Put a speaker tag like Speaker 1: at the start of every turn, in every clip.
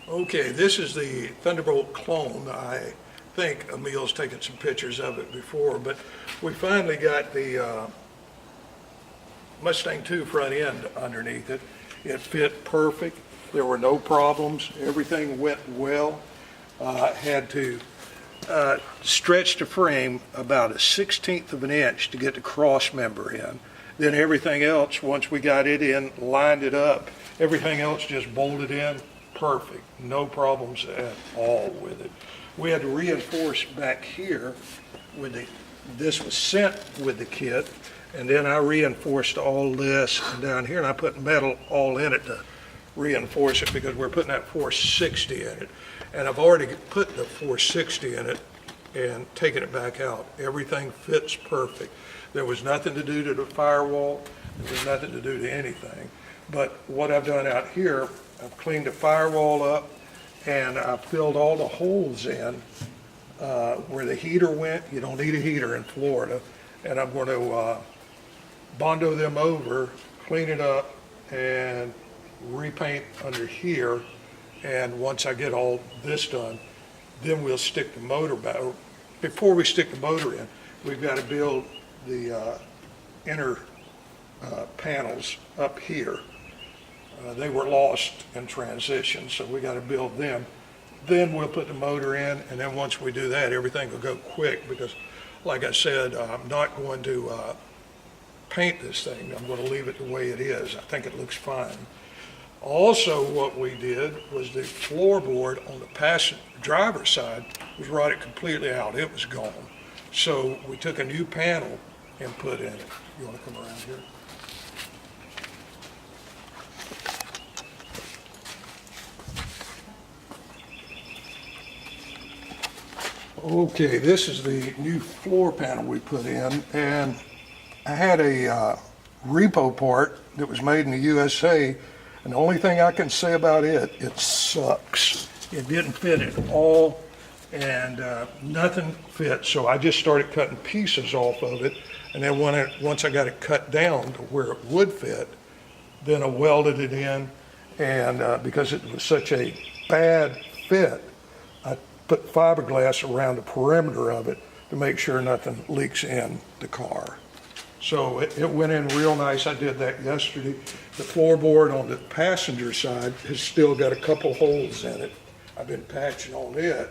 Speaker 1: Okay, this is the Thunderbolt clone. I think Emil's taken some pictures of it before, but we finally got the Mustang 2 front end underneath it. It fit perfect. There were no problems. Everything went well. Had to stretch the frame about 1/16 of an inch to get the cross member in. Then everything else, once we got it in, lined it up, everything else just bolted in perfect. No problems at all with it. We had to reinforce back here with this was sent with the kit, and then I reinforced all this down here, and I put metal all in it to reinforce it because we're putting that 460 in it. And I've already put the 460 in it and taken it back out. Everything fits perfect. There was nothing to do to the firewall. There was nothing to do to anything. But what I've done out here, I've cleaned the firewall up and I've filled all the holes in where the heater went. You don't need a heater in Florida. And I'm going to Bondo them over, clean it up, and repaint under here. And once I get all this done, then we'll stick the motor back. Before we stick the motor in, we've got to build the inner panels up here. They were lost in transition, so we got to build them. Then we'll put the motor in, and then once we do that, everything will go quick because, like I said, I'm not going to paint this thing. I'm going to leave it the way it is. I think it looks fine. Also, what we did was the floorboard on the passenger driver's side was rotted completely out. It was gone. So we took a new panel and put in it. You want to come around here? Okay, this is the new floor panel we put in, and I had a repo part that was made in the USA, and the only thing I can say about it, it sucks. It didn't fit at all, and nothing fit, so I just started cutting pieces off of it, and then once I got it cut down to where it would fit, then I welded it in, and because it was such a bad fit, I put fiberglass around the perimeter of it to make sure nothing leaks in the car. So it went in real nice. I did that yesterday. The floorboard on the passenger side has still got a couple holes in it. I've been patching on it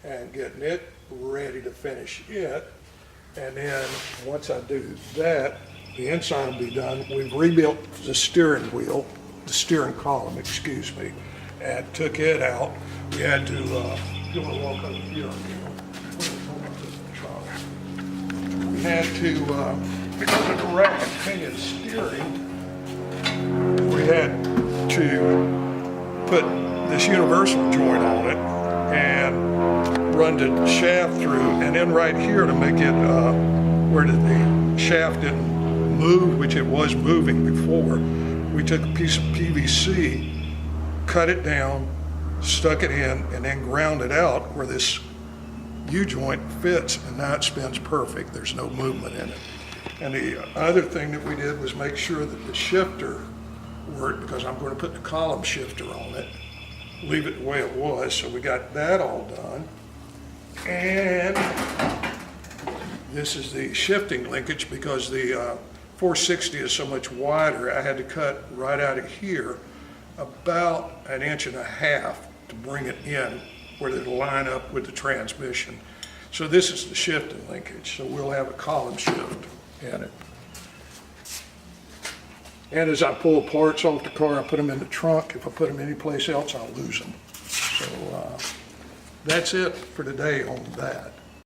Speaker 1: and getting it ready to finish it. And then once I do that, the inside will be done. We've rebuilt the steering wheel, the steering column, excuse me, and took it out. We had to, you want to walk over here? We had to, because of the rack and pinion steering, we had to put this universal joint on it and run the shaft through, and then right here to make it where the shaft didn't move, which it was moving before, we took a piece of PVC, cut it down, stuck it in, and then ground it out where this U-joint fits, and now it spins perfect. There's no movement in it. And the other thing that we did was make sure that the shifter worked, because I'm going to put the column shifter on it, leave it the way it was. So we got that all done. And this is the shifting linkage, because the 460 is so much wider, I had to cut right out of here about 1.5 inches to bring it in where it'll line up with the transmission. So this is the shifting linkage. So we'll have a column shift in it. And as I pull parts off the car, I put them in the trunk. If I put them anyplace else, I'll lose them. So that's it for today on that.